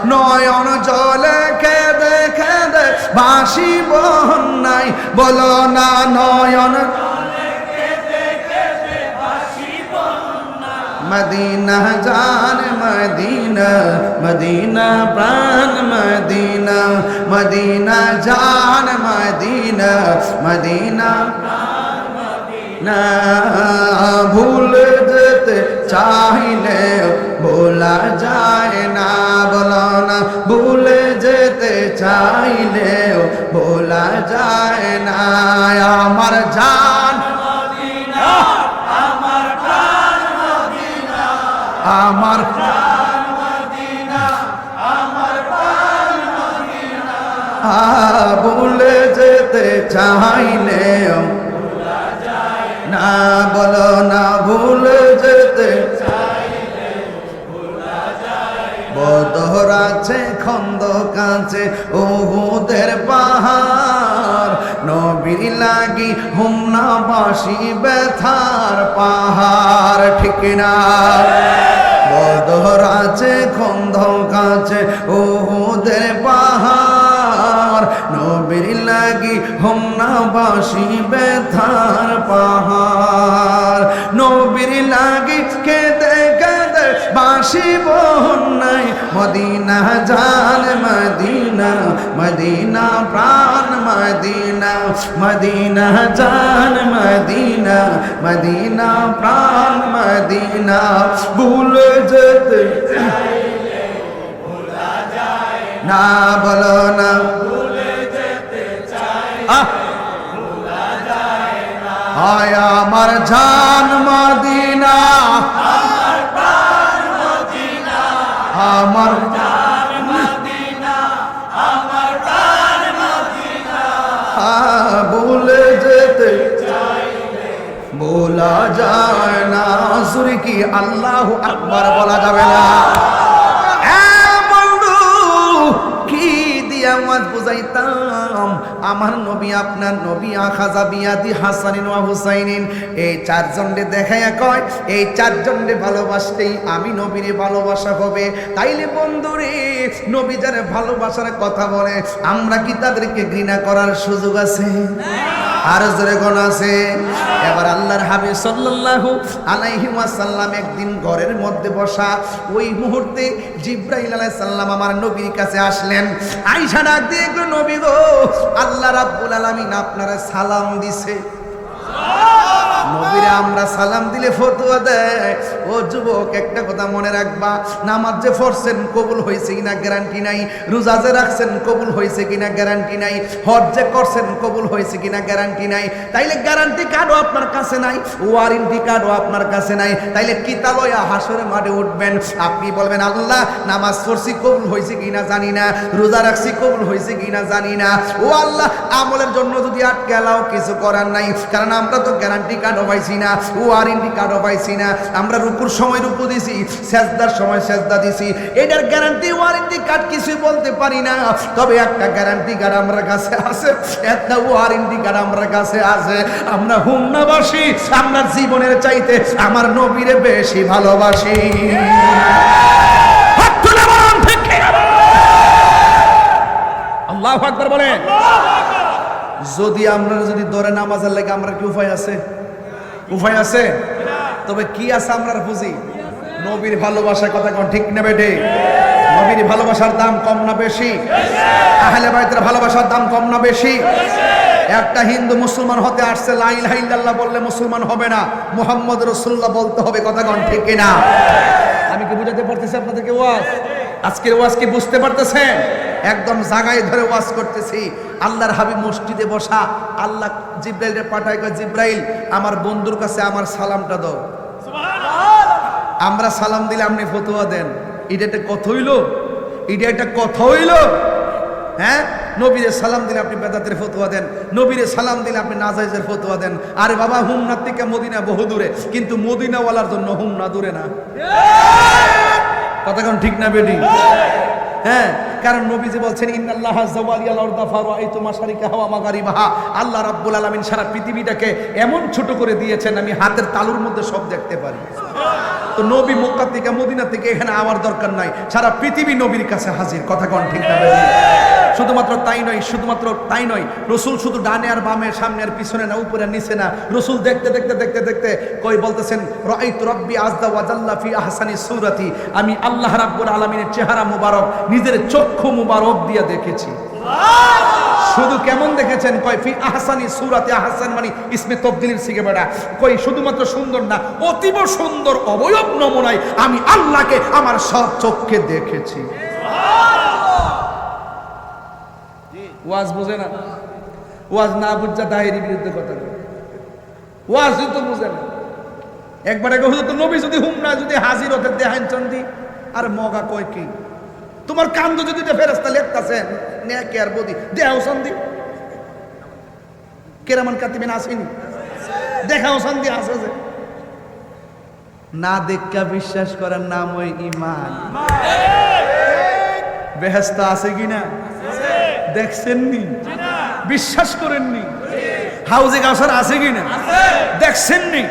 নয়ন জলে কেঁদে কেঁদে বাসি বন্যাই, বলো না নয়ন মদিনা জান মদিনা, মদিনা প্রাণ মদিনা, মদিনা জান মদিনা, মদিনা না। ভুল যেতে চাইলে ভোলা যায় না, বলো না ভুলে যেতে চাইলে ভোলা যায় না। আমার জান মদিনা, আমার প্রাণ মদিনা, আমার প্রাণ মদিনা, আমার প্রাণ মদিনা। ভুলে যেতে চাইলে না, বলো না ভুলে যেতে চাইলে ভোলা যায়। বদর আছে খন্দক আছে উহুদের পাহাড়, নবীর লাগি হুমনাবাসী ব্যথার পাহাড়, ঠিক না? বদর আছে খন্দক আছে উহুদের পাহাড়, নবীর লাগি হুমনাবাসী ব্যথার পাহাড়। নবীর লাগি কেঁদে কেঁদে বাসি বন্যাই, মদিনা জান মদিনা, মদিনা প্রাণ মদিনা, মদিনা জান মদিনা, মদিনা প্রাণ মদিনা। ভুলে যেতে চাইলে ভোলা যায় না বলো না আয় আমার জান মদিনা আমার ভুলে যেতে বলা যায় না সুরে কি আল্লাহু আকবার বলা যাবে না বন্ধু কি দিয়া ওয়াজ বুঝাইতাম আমার নবী আপনার নবী আখাযা বিয়াদি হাসানিন ওয়া হুসাইনিন এই চারজনকে দেখাইয়া কয় এই চারজনকে ভালোবাসতেই আমি নবীরে ভালোবাসা হবে তাইলে বন্ধুরে নবী যারা ভালোবাসার কথা বলে আমরা কি তাদেরকে ঘৃণা করার সুযোগ আছে আর জোরে কোন আছে এবার আল্লাহর হাবিব সাল্লাল্লাহু আলাইহি ওয়াসাল্লাম একদিন ঘরের মধ্যে বসা ওই মুহূর্তে জিবরাইল আলাইহিস সালাম আমার নবীর কাছে আসলেন আয়েশা ডাক দিয়ে গো নবী গো আল্লাহ রাব্বুল আলামিন আপনারা সালাম দিছে নবীরে আমরা সালাম দিলে ফতোয়া দেয় ও যুবক একটা কথা মনে রাখবা নামাজ যে পড়ছেন কবুল হয়েছে কিনা গ্যারান্টি নাই রোজা যে রাখছেন কবুল হয়েছে কিনা গ্যারান্টি নাই হজ যে করছেন কবুল হয়েছে কিনা গ্যারান্টি নাই তাইলে গ্যারান্টি কার্ডও আপনার কাছে নাই ওয়ারেন্টি কার্ডও আপনার কাছে নাই তাইলে কিতা লয়া হাসরের মাঠে উঠবেন আপনি বলবেন আল্লাহ নামাজ পড়ছি কবুল হয়েছে কিনা জানি না রোজা রাখছি কবুল হয়েছে কিনা জানি না ও আল্লাহ আমলের জন্য যদি আটকে এলাও কিছু করার নাই কারণ আমরা তো গ্যারান্টি কার্ডও পাইছি না ওয়ারেন্টি কার্ডও পাইছি না আমরা রুকুর সময় রুকু দিছি সেজদার সময় সেজদা দিছি এটার গ্যারান্টি ওয়ারেন্টি কার্ড কিছুই বলতে পারি না তবে একটা গ্যারান্টি কার্ড আমার কাছে আছে একটা ওয়ারেন্টি কার্ড আমার কাছে আছে আমরা হুমনাবাসী আমরা জীবনের চাইতে আমার নবীরে বেশি ভালোবাসি হাত তুলে বলুন ঠিক কি আল্লাহু আকবার বলেন যদি আমরা যদি ধরে নামাজের লাগে আমরা কি উপায় আছে উপায় আছে তবে কি আছে আমরা বুঝি নবীর ভালোবাসার কথা কোন ঠিক না বেটে নবীর ভালোবাসার দাম কম না বেশি আহলে বাইতের ভালোবাসার দাম কম না বেশি একটা হিন্দু মুসলমান হতে আসছে লা ইলাহা ইল্লাল্লাহ বললে মুসলমান হবে না মুহাম্মদ রাসূলুল্লাহ বলতে হবে কথা কোন ঠিক না আমি কি বুঝাতে পারতেছি আপনাদেরকে ওয়াজ আজকের ওয়াজ কি বুঝতে পারতেছেন একদম জায়গায় ধরে ওয়াজ করতেছি আল্লাহর হাবিব মসজিদে বসা আল্লাহ জিব্রাইলের পাঠায় কয় জিব্রাইল আমার বন্ধুর কাছে আমার সালামটা দাও আমরা সালাম দিলে আপনি ফতোয়া দেন এটা একটা কথা হইলো এটা একটা কথা হইলো হ্যাঁ নবীরে সালাম দিলে আপনি বেদাতের ফতোয়া দেন নবীরে সালাম দিলে আপনি নাজায়েজের ফতোয়া দেন আরে বাবা হুমনার থেকে মদিনা বহু দূরে কিন্তু মদিনাওয়ালার জন্য হুমনা দূরে না কথা কোন ঠিক না বেটি হ্যাঁ কারণ নবীজি বলছেন ইন্নাল্লাহা যাওয়ালিয়াল আরদা ফারাআইতু মাশারিকাহা ওয়া মাগারিবাহা আল্লাহ রাব্বুল আলামিন সারা পৃথিবীটাকে এমন ছোট করে দিয়েছেন আমি হাতের তালুর মধ্যে সব দেখতে পারি তো নবী মক্কা থেকে মদিনা থেকে এখানে আওয়ার দরকার নাই সারা পৃথিবী নবীর কাছে হাজির কথা কোন ঠিক না বেটি শুধুমাত্র তাই নয় রাসূল শুধু ডানে আর বামে সামনে আর পিছনে না উপরে আর নিচে না রাসূল দেখতে দেখতে কই বলতেছেন রাআইতু রাব্বি আযজা ওয়া জাল্লা ফি আহসানি সূরাতি আমি আল্লাহ রাব্বুল আলামিনের চেহারা মুবারক নিজের চক্ষু মুবারক দিয়ে দেখেছি শুধু কেমন দেখেছেন কয় ফি আহসানি সূরাতি আহসান মানে ইসমে তাবদীলের সিগে বেটা কই শুধুমাত্র সুন্দর না অতীব সুন্দর অবয়ব নমুনায় আমি আল্লাহকে আমার সব চোখে দেখেছি ওয়াজ বুঝে না ওয়াজ না বুঝা দায়ের বিরুদ্ধে কথা বলে ওয়াজ তো বুঝে না একবার আগে হুজুর তো নবী যদি হুমনা যদি হাজির হতে দেখান চন্দি আর মগা কয় কি তোমার কান্দ যদি ফেরেশতা লেখতাছে নেকে আর বদি দেখাও চন্দি কেরামান কাতিবিন আসেনি দেখাও চন্দি আছে যে না দেখা বিশ্বাস করার নাম ওই ঈমান বেহেশত আছে কিনা দেখছেননি বিশ্বাস করেননি হাউজে কাউসার আছে কিনা দেখছেননি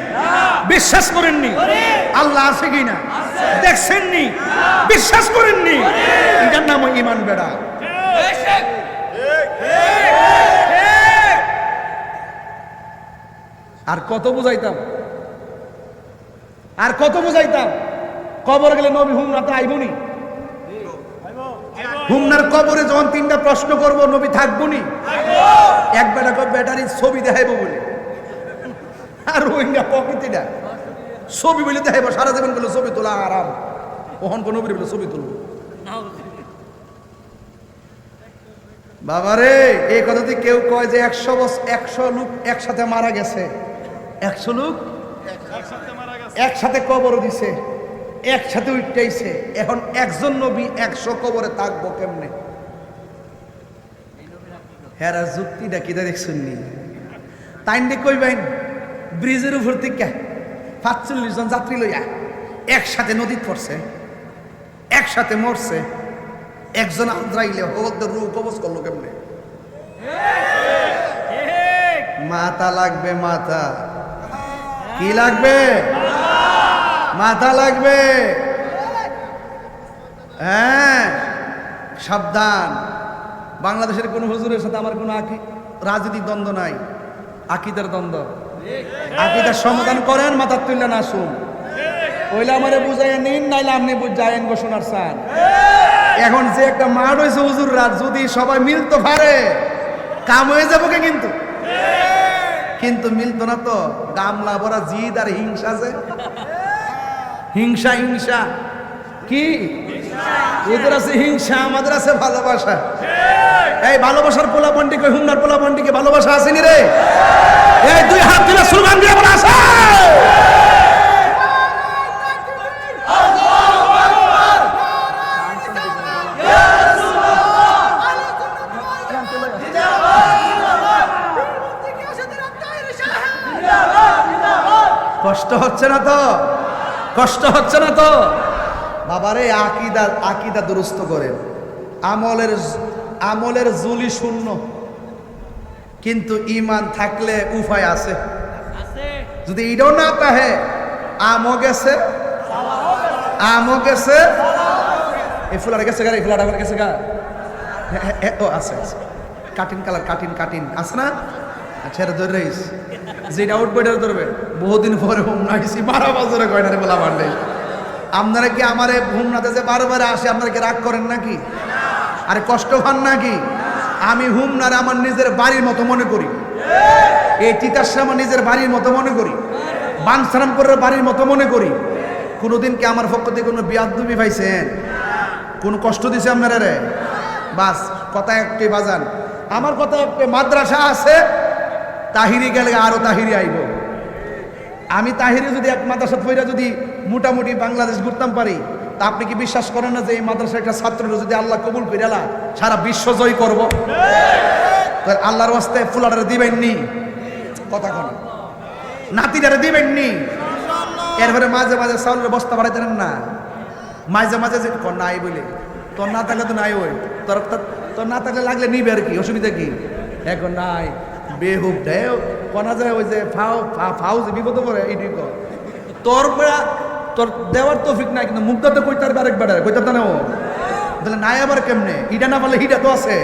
বিশ্বাস করেননি আল্লাহ আছে কিনা দেখছেননি বিশ্বাস করেননি এটার নাম ঈমান বেড়া আর কত বুঝাইতাম কবর গেলে নবী হুমনাতে আইবনি হুমনার কবরে যখন তিনটা প্রশ্ন করব নবী থাকবো নি এক বেটা ব্যাটারির ছবি দেখাইব বলে আর রোহিঙ্গা প্রকৃতিটা ছবি বলে দেখাইব সারা জীবন বলে ছবি তোলা আরাম কখন কোন নবীর বলে ছবি তুলব বাবারে এই কথাতে কেউ কয় যে 100 লোক একসাথে মারা গেছে, 100 লোক একসাথে কবর দিছে, একসাথে উঠতেইছে, এখন একজন নবী 100 কবরে থাকবো কেমনে? হেরা যুক্তিটা কিটা দেখছেন নি? তাইন্ডে কইবেন ব্রিজের উপর থেকে 45 জন যাত্রী লইয়া একসাথে নদীত পড়ছে, একসাথে মরছে, একজন আজরাইলে ওদের রূহ কবজ করলো কেমনে? মাথা লাগবে, মাথা কি লাগবে? মাথা লাগবে। হ্যাঁ, সাবধান। বাংলাদেশের কোন হুজুরের সাথে আমার কোনো রাজনৈতিক দ্বন্দ্ব নাই, আকিদার দ্বন্দ্ব। আকিদার সমাধান করেন, মাথা তুললে না শুন, ওইলে আমারে বুঝাইয়া নিন, নাইলে আপনি বুঝাইন গো শোনার চান। এখন যে একটা মাঠ হয়েছে হুজুররা, যদি সবাই মিলতো পারে কাম হয়ে যাবো কে, কিন্তু মিলতো না তো। গামলা ভরা জিদ আর হিংসা আছে, হিংসা হিংসা কি? ওদের আছে হিংসা, আমাদের আছে ভালোবাসা। এই ভালোবাসার পোলা পন্ডিকে, হুমনার পোলা পন্ডিকে ভালোবাসা আসেনি রে? এই দুই হাত তুলে স্লোগান দিয়ে বলা আছে। কষ্ট হচ্ছে না তো? কষ্ট হচ্ছে না তো? বাবারে আকিদা দুরুস্ত করেন। আমলের জুলি শূন্য, কিন্তু ইমান থাকলে উপায় আছে। যদি এটাও না তাহে আমও গেছে, আমও গেছে, এই ফুলাটা গেছে গা, এই ফুলাটা গেছে গা। ও আছে, কাটিন কালার, কাটিন আছে না? আচ্ছা, এটা ধরে রইস, যেটা উঠবে এটা ধরবে। বহুদিন পরে হোমনা গেছি, 12 বছরে কয় না রে বলা পারলে। আপনারা কি আমারে হোমনাতে যে বারবার আসে, আপনারা কি রাগ করেন নাকি? আরে কষ্ট পান নাকি? আমি হোমনারে আমার নিজের বাড়ির মতো মনে করি, এই তিতাসে আমার নিজের বাড়ির মতো মনে করি, বানসারামপুরের বাড়ির মতো মনে করি। কোনোদিন কি আমার পক্ষ থেকে কোনো বিয়াদবি পাইছেন? কোনো কষ্ট দিছে আপনারা রে? বাস কথা একটাই বাজান, আমার কথা একটা, মাদ্রাসা আছে, তাহিরি গেলে আরো তাহিরি আইব। আমি তাহিরি যদি এক মাদ্রাসা ফইরা যদি মোটামুটি বাংলাদেশ ঘুরতাম পারি, তা আপনি কি বিশ্বাস করেন না যে এই মাদ্রাসার একটা ছাত্র যদি আল্লাহ কবুল কইরালা সারা বিশ্ব জয় করব? আল্লাহর ওয়াস্তে ফুলারে দিবেননি, কথা কোন নাতিটারে দিবেননি। এরপরে মাঝে মাঝে চাউলের বস্তা বাড়াই দেন না, মাঝে মাঝে যে নাই বলে, তোর না থাকলে তো নাই, ওই তোর না থাকলে লাগলে নিবে আর কি, অসুবিধা কি? এখন নাই বেহুব দেও কোনা যায়, ওই যে ফাউ যে বিপদ পড়ে, এইটি তোর তোর দেওয়ার তৌফিক নাই, কিন্তু মুগ্ধ তো কইতে পারবে আরেকবার, কইতে না ও তাহলে নাই আবার কেমনে? ইটা না পারলে হিটা তো আছে।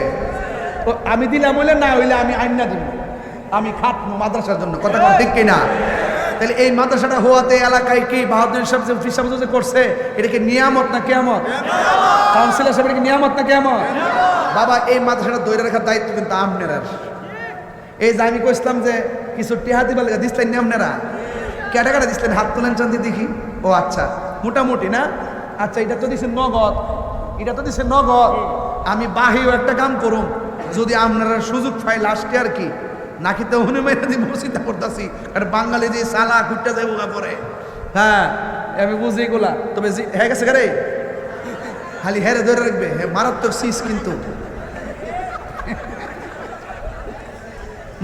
আমি দিলাম হইলে, না হইলে আমি আইন না দিব, আমি খাটবো মাদ্রাসার জন্য, কথা ঠিক কিনা? তাহলে এই মাদ্রাসাটা হওয়াতে এলাকায় কি বাহাদুর সাহেব যে অফিস সাহেব যে করছে, এটা কি নিয়ামত না কিয়ামত? কাউন্সিলর সাহেব, এটা কি নিয়ামত না কিয়ামত? বাবা, এই মাদ্রাসাটা ধরে রাখার দায়িত্ব কিন্তু আপনার। এই যে আমি কইছিলাম যে কিছু টেহা দিবার দিচ্ছেন আপনারা, কেটা কেটা দিচ্ছেন? হাত তুলেন চান্দি দেখি। ও আচ্ছা, মোটামুটি না? আচ্ছা, এটা তো দিচ্ছেন নগদ, এটা তো দিচ্ছেন নগদ। আমি বাহিও একটা কাম করুন, যদি আপনারা সুযোগ পাই লাস্টে আর কি, নাকি তো হুনে মেরে দিব চিন্তা করতেছি। আর বাঙালি যে সালা কুটটা যাই ওগা পরে, হ্যাঁ আমি বুঝি এগুলা। তবে হ্যাঁ গেছে রে, খালি হেরে ধরে রাখবে, হ্যাঁ মারাত্মক সিস কিন্তু।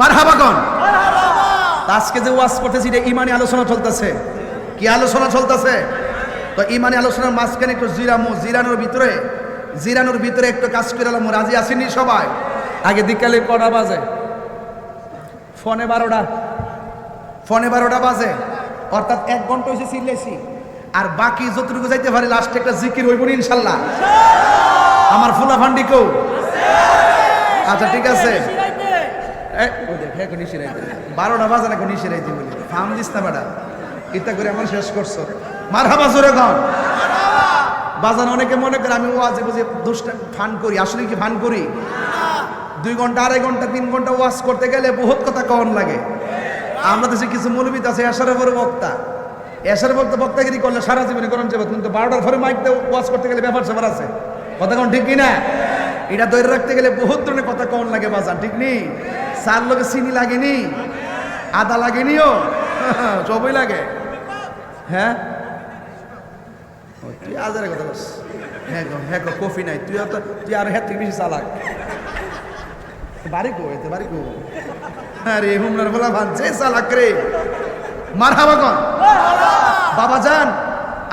মারহাবা কোন? আজকে যে ওয়াজ করতেছি, এটা ইমানি আলোচনা চলতেছে। কি আলোচনা চলতেছে? তো ইমানি আলোচনার মাঝখানে একটু জিরানোর ভিতরে একটু কাজ করে এলাম। রাজি আসেনি সবাই? আগে বিকালে কটা বাজে? ফোনে 12টা বাজে, অর্থাৎ 1 ঘন্টা হয়েছে চিল্লেছি। আর বাকি যতটুকু যাইতে পারি লাস্টে একটা জিকির হইব ইনশাল্লাহ। আমার ফুলা ফান্ডি কেউ? আচ্ছা ঠিক আছে, 12টা বাজে না, নিশে রাইতে বলি ফার্ম দিস না বেটা, ইত্যা করে আমার শেষ করছো। মারহাবা জোরে গান বাজান। অনেকে মনে করে আমি ওয়াজে বুঝে দুষ্টা ফান করি, আসলে কি ফান করি? 2 ঘন্টা, 2.5 ঘন্টা, 3 ঘন্টা ওয়াজ করতে গেলে বহুত কথা কন লাগে। আমরা দেশে কিছু মৌলবীত আছে এশারের পরে বক্তা, এশারের বক্তা বক্তাগিরি করলে সারা জীবনে করেন যাবে, কিন্তু 12টার পরে মাইক দিয়ে ওয়াজ করতে গেলে ব্যাপার স্যাপার আছে, কথা কোন ঠিক কিনা? এটা ধরে রাখতে গেলে বহুত ধরনের কথা কম লাগে বাজার, ঠিক নেই? চার লোকে চিনি লাগেনি, আদা লাগেনিও, সবই লাগে। হ্যাঁ তুই আজারের কথা বলছিস। হ্যাঁ গো, হ্যাঁ গো, কফি নাই, তুই আর হ্যাঁ থেকে বেশি চালাক। বাড়ি কো এতে বাড়ি কো? আরে হুমনার বলা ভানছে চালাক রে। মারহাবা কোন বাবা যান।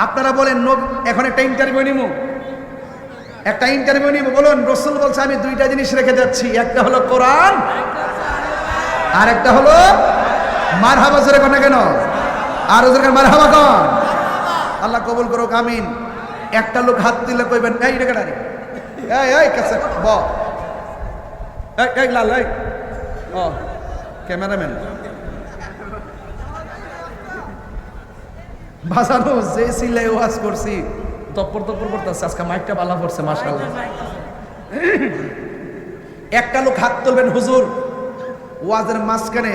আপনারা বলেন এখন একটা ইন্টারভিউ নিব, একটা ইন্টারভিউ নিব। বলুন রাসূল বলছে আমি দুইটা জিনিস রেখে যাচ্ছি, একটা হলো কোরআন আর একটা হলো মারহাবা। জোরে কোন কেন? আর ওদের মারহাবা কোন? আল্লাহ কবুল করুক, আমিন। একটা লোক হাত দিলে কইবেন এই রে কাটারি, এই এই কাছে ব, এই এই লাল, এই ও ক্যামেরাম্যান বাজানো যে সিলাই ওয়াজ করছি তপ্পর তপ্পর করতেছে। আজকে মাইকটা বালা পড়ছে মাশাআল্লাহ। একটা লোক হাত তুলবেন হুজুর ওয়াজের মাঝখানে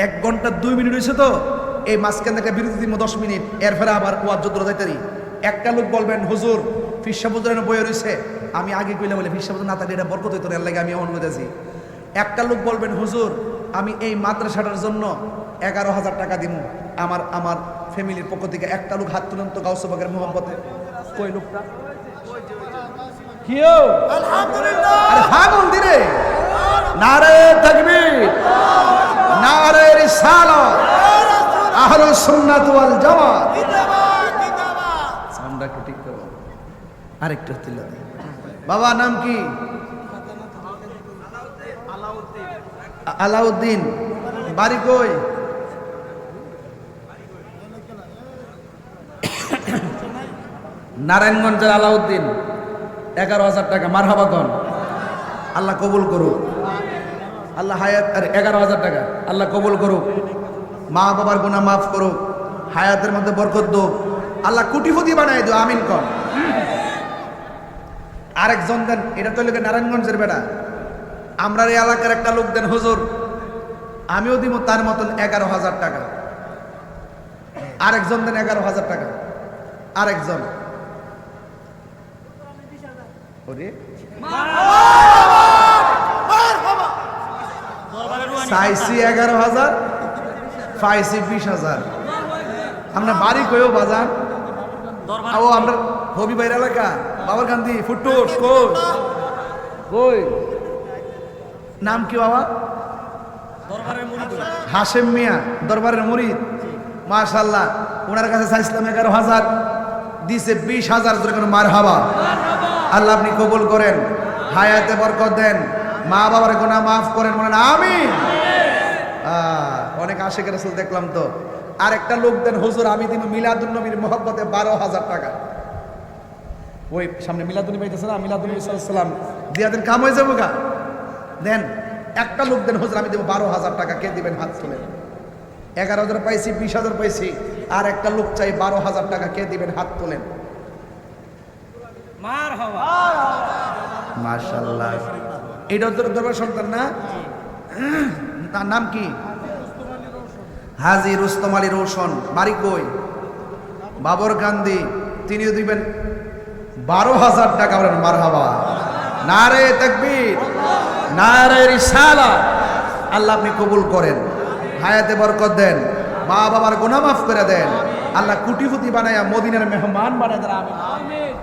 1 ঘন্টা 2 মিনিট হয়েছে তো এই মাঝখান থেকে বিরতি দিব 10 মিনিট, এরপরে আবার ওয়াজ যুদ্ধ যাইতারি। একটা লোক বলবেন হুজুর ফিরসা বুজুরের বই রয়েছে, আমি আগে কইলে বলে ফিরসা বুজুর না থাকলে এটা বরকত হইতো না, এর লাগে আমি অন কইতেছি। একটা লোক বলবেন হুজুর আমি এই মাদ্রাসাটার জন্য 11,000 টাকা দিব আমার ফ্যামিলির পক্ষ থেকে। একটা লোক হাত তুলেন তো গাউসবাগের মোহাম্মতে। কই লোকটা? কিও আলহামদুলিল্লাহ, আরে হ্যাঁ বল দিরে। নারে তাকবীর, নারে রিসালাত, আহলুস সুন্নাত ওয়াল জামাত। সাউন্ডটা একটু ঠিক করো, আরেকটু তুলে দাও। বাবা নাম কি? আলাউদ্দিন। বাড়ি কই? নারায়ণগঞ্জের আলাউদ্দিন। 11,000 টাকা। মারহাবা কোন? আল্লাহ কবুল করুক। আল্লাহ হায়াত, আরে 11,000 টাকা আল্লাহ কবুল করুক। মা বাবার গুনাহ মাফ করুক, হায়াতের মধ্যে বরকত দোক, আল্লাহ কোটিপতি বানায় দিও, আমিন কর। আরেকজন দেন, এটা তো লোকে নারায়ণগঞ্জের বেটা। আমরা এই এলাকার একটা লোক দেন হুজুর আমিও দিব তার মতন 11,000 টাকা। আরেকজন দেন 11,000 টাকা। আরেকজন চাইছি 11,000, পাইছি 20,000। আমরা বাড়ি কইও বাজার ও আমরা হবি বাইর এলাকা বাবার গান্ধী ফুটুস কই নাম কি বাবা? হাশেম মিয়া, দরবারের মুরিদ। মাশাআল্লাহ, ওনার কাছে চাইছিলাম 11,000, দিছে 20,000। মারহাবা। আল্লাহ আপনি কবুল করেন, হায়াতে বরকত দেন, মা বাবার গুনাহ মাফ করেন, বলেন আমিন। অনেক আশিক রাসূল দেখলাম তো। আর একটা লোক দেন হুজুর আমি দিব মিলাদুন নবীর মহব্বতে 12,000 টাকা। ওই সামনে মিলাদুন নবী পাইতেছে না, মিলাদুন নবী সাল্লাল্লাহু আলাইহি ওয়াসাল্লাম দিয়া দেন, কাম হয়ে যাবো গা। দেন একটা লোক দেন হুজুর আমি দেব 12,000 টাকা। কে দিবেন? হাত তোলেন। 11,000 পাইছি, 20,000 পাইছি, আর একটা লোক চাই 12,000 টাকা। কে দিবেন? হাত তোলেন। মাশাআল্লাহ, এটা তোর দরবার সন্তান না? তার নাম কি? হাজী রুস্তম আলী রোশন। বাড়ি কই? বাবর গান্ধী। তিনিও দিবেন 12,000 টাকা। বলেন মারহাবা। নারে তাকবীর, নারে রিসালাত। আল্লাহ আপনি কবুল করেন, হায়াতে বরকত দেন, মা বাবার গুনাহ মাফ করে দেন, আল্লাহ কোটিপতি বানায়া মদিনার মেহমান বানায় দেন, আমিন।